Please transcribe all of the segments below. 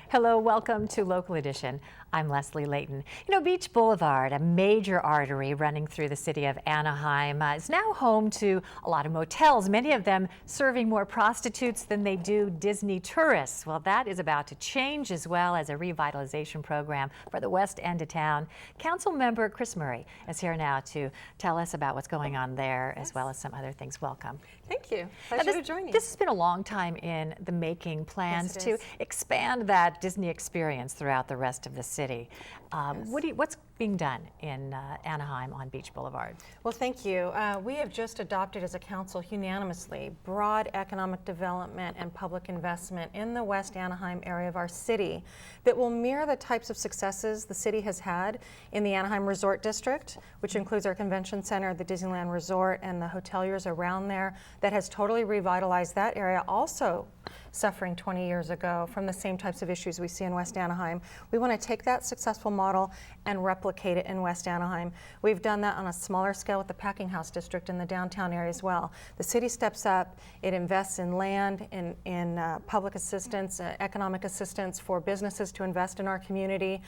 Hello, welcome to Local Edition. I'm Leslie Layton. You know, Beach Boulevard, a major artery running through the city of Anaheim, is now home to a lot of motels, many of them serving more prostitutes than they do Disney tourists. Well, that is about to change, as well as a revitalization program for the west end of town. Councilmember Kris Murray is here now to tell us about what's going on there, as well as some other things. Welcome. Thank you. Pleasure to join you. This has been a long time in the making, plans to expand that Disney experience throughout the rest of the city. What's being done in Anaheim on Beach Boulevard? Well, thank you. We have just adopted as a council unanimously broad economic development and public investment in the West Anaheim area of our city that will mirror the types of successes the city has had in the Anaheim Resort District, which includes our convention center, the Disneyland Resort, and the hoteliers around there, that has totally revitalized that area, also suffering 20 years ago from the same types of issues we see in West Anaheim. We want to take that successful model and replicate it in West Anaheim. We've done that on a smaller scale with the Packing House District in the downtown area as well. The city steps up, it invests in land, in public assistance, economic assistance for businesses to invest in our community.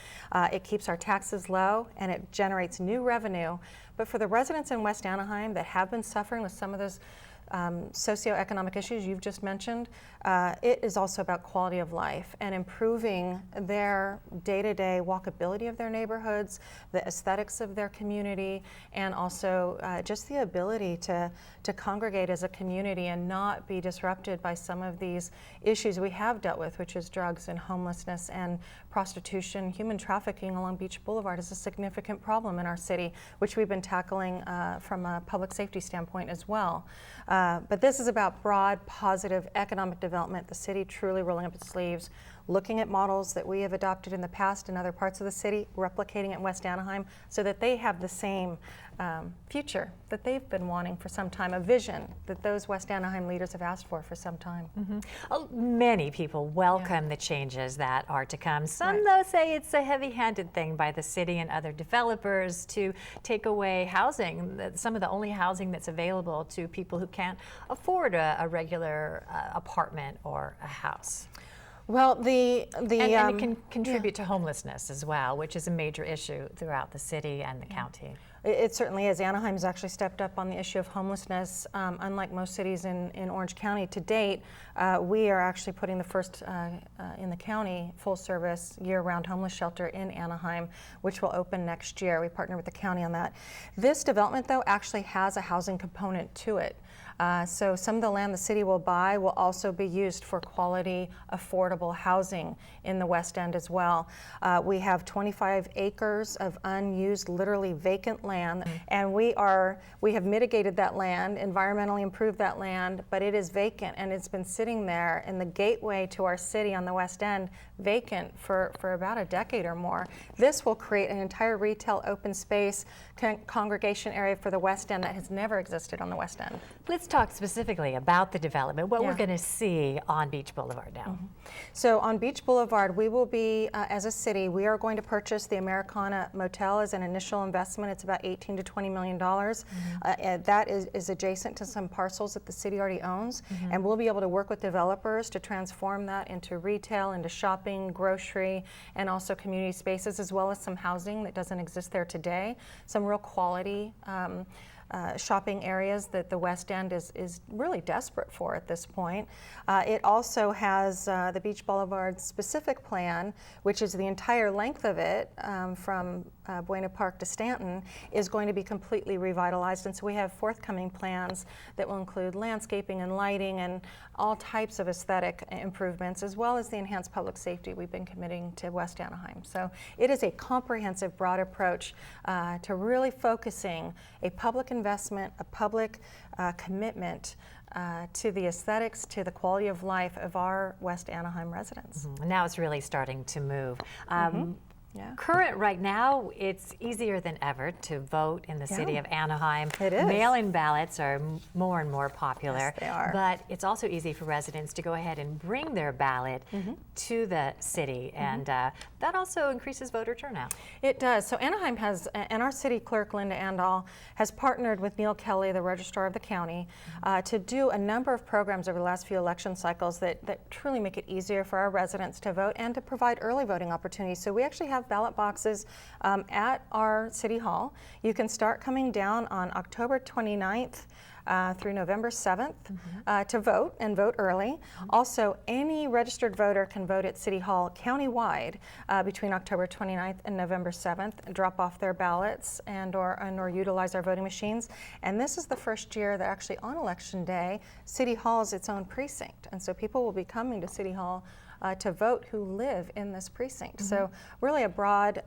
It keeps our taxes low and it generates new revenue. But for the residents in West Anaheim that have been suffering with some of those socioeconomic issues you've just mentioned, it is also about quality of life and improving their day-to-day walkability of their neighborhoods, the aesthetics of their community, and also just the ability to congregate as a community and not be disrupted by some of these issues we have dealt with, which is drugs and homelessness and prostitution. Human trafficking along Beach Boulevard is a significant problem in our city, which we've been tackling from a public safety standpoint as well. But this is about broad, positive economic development, the city truly rolling up its sleeves, looking at models that we have adopted in the past in other parts of the city, replicating it in West Anaheim so that they have the same future that they've been wanting for some time, a vision that those West Anaheim leaders have asked for some time. Many people welcome the changes that are to come. Some, though, say it's a heavy-handed thing by the city and other developers to take away housing, some of the only housing that's available to people who can't afford a regular apartment or a house. Well, and it can contribute to homelessness as well, which is a major issue throughout the city and the county. It certainly is. Anaheim has actually stepped up on the issue of homelessness. Unlike most cities in Orange County to date, we are actually putting the first in the county full-service year-round homeless shelter in Anaheim, which will open next year. We partner with the county on that. This development, though, actually has a housing component to it. So some of the land the city will buy will also be used for quality, affordable housing in the West End as well. We have 25 acres of unused, literally vacant land, and we have mitigated that land, environmentally improved that land, but it is vacant and it's been sitting there in the gateway to our city on the West End, vacant for about a decade or more. This will create an entire retail open space congregation area for the West End that has never existed on the West End. Let's talk specifically about the development, what we're going to see on Beach Boulevard now. So on Beach Boulevard, we will be, as a city, we are going to purchase the Americana Motel as an initial investment. It's about $18 to $20 million. And that is adjacent to some parcels that the city already owns. And we'll be able to work with developers to transform that into retail, into shopping, grocery, and also community spaces, as well as some housing that doesn't exist there today. Some real quality shopping areas that the West End is really desperate for at this point. It also has the Beach Boulevard specific plan, which is the entire length of it from Buena Park to Stanton, is going to be completely revitalized. And so we have forthcoming plans that will include landscaping and lighting and all types of aesthetic improvements, as well as the enhanced public safety we've been committing to West Anaheim. So it is a comprehensive, broad approach to really focusing a public investment, a public commitment to the aesthetics, to the quality of life of our West Anaheim residents. Now it's really starting to move. Yeah. Current right now, it's easier than ever to vote in the city of Anaheim. It is. Mail-in ballots are more and more popular. Yes, they are. But it's also easy for residents to go ahead and bring their ballot to the city, and that also increases voter turnout. It does. So Anaheim has, and our city clerk, Linda Andal, has partnered with Neil Kelly, the registrar of the county, to do a number of programs over the last few election cycles that truly make it easier for our residents to vote and to provide early voting opportunities. So we actually have ballot boxes at our city hall. You can start coming down on October 29th through November 7th to vote and vote early. Also, any registered voter can vote at City Hall countywide between October 29th and November 7th and drop off their ballots and or utilize our voting machines. And this is the first year that actually on Election Day, City Hall is its own precinct. And so people will be coming to City Hall to vote who live in this precinct. So really a broad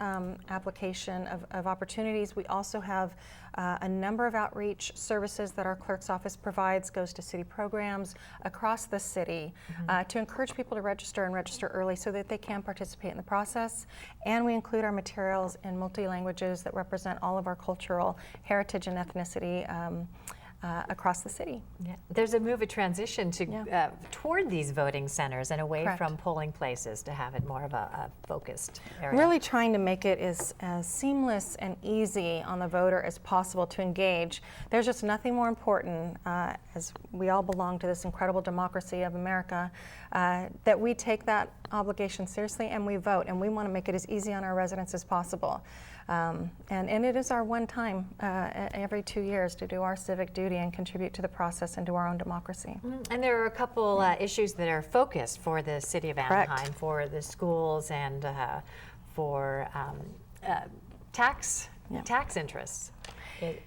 application of opportunities. We also have a number of outreach services that our clerk's office provides, goes to city programs across the city to encourage people to register and register early so that they can participate in the process. And we include our materials in multi-languages that represent all of our cultural heritage and ethnicity across the city. Yeah. There's a move, a transition to toward these voting centers and away from polling places to have it more of a focused area. Really trying to make it as seamless and easy on the voter as possible to engage. There's just nothing more important, as we all belong to this incredible democracy of America, that we take that obligation seriously and we vote, and we want to make it as easy on our residents as possible. And it is our one time every 2 years to do our civic duty and contribute to the process and to our own democracy. And there are a couple issues that are focused for the city of Anaheim, for the schools and for tax interests.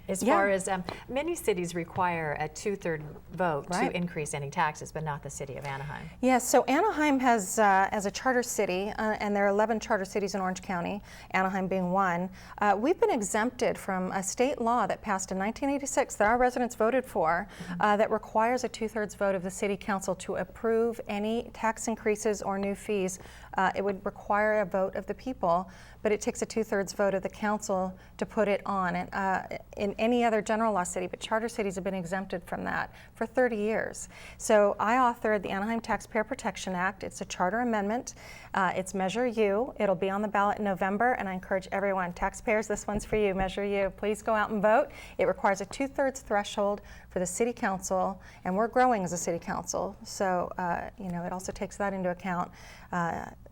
As far as many cities require a 2/3 vote to increase any taxes, but not the city of Anaheim. Yes, so Anaheim has, as a charter city, and there are 11 charter cities in Orange County, Anaheim being one, we've been exempted from a state law that passed in 1986 that our residents voted for that requires a 2/3 vote of the city council to approve any tax increases or new fees. It would require a vote of the people, but it takes a 2/3 vote of the council to put it on. And in any other general law city, but charter cities have been exempted from that for 30 years. So I authored the Anaheim Taxpayer Protection Act. It's a charter amendment. It's Measure U. It'll be on the ballot in November, and I encourage everyone, taxpayers, this one's for you, Measure U. Please go out and vote. It requires a 2/3 threshold for the city council, and we're growing as a city council. So, it also takes that into account,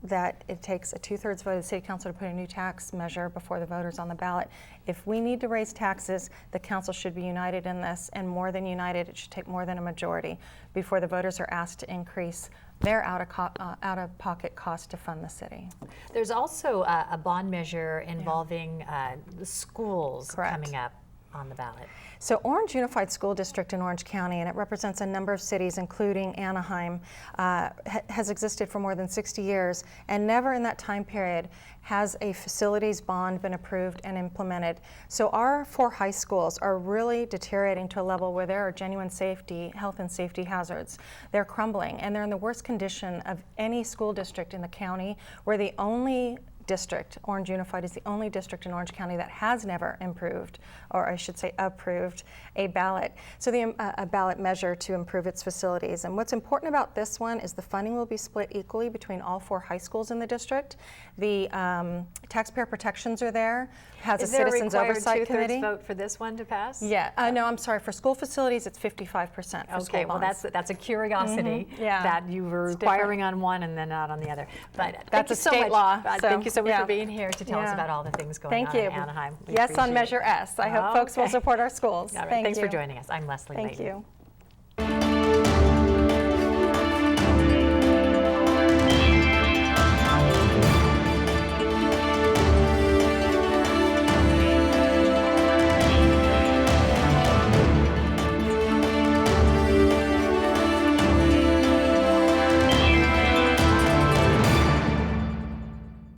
that it takes a 2/3 vote of the city council to put a new tax measure before the voters on the ballot. If we need to raise taxes, the council should be united in this, and more than united, it should take more than a majority before the voters are asked to increase their out-of-pocket cost to fund the city. There's also a bond measure involving the schools coming up on the ballot. So Orange Unified School District in Orange County, and it represents a number of cities, including Anaheim, has existed for more than 60 years, and never in that time period has a facilities bond been approved and implemented. So our 4 high schools are really deteriorating to a level where there are genuine health and safety hazards. They're crumbling, and they're in the worst condition of any school district in the county. We're the only district, Orange Unified is the only district in Orange County that has never improved, or I should say approved, a ballot. So a ballot measure to improve its facilities. And what's important about this one is the funding will be split equally between all 4 high schools in the district. The taxpayer protections are there, has a citizens oversight committee. Is there a required 2/3 vote for this one to pass? Yeah, no, I'm sorry, for school facilities it's 55% for school well bonds. that's a curiosity that you were requiring on one and then not on the other. But that's a state law. Thank you so much for being here to tell us about all the things going on in Anaheim. Yes, on Measure S. I hope folks will support our schools. All right, thanks for joining us. I'm Leslie Layton. Thank you.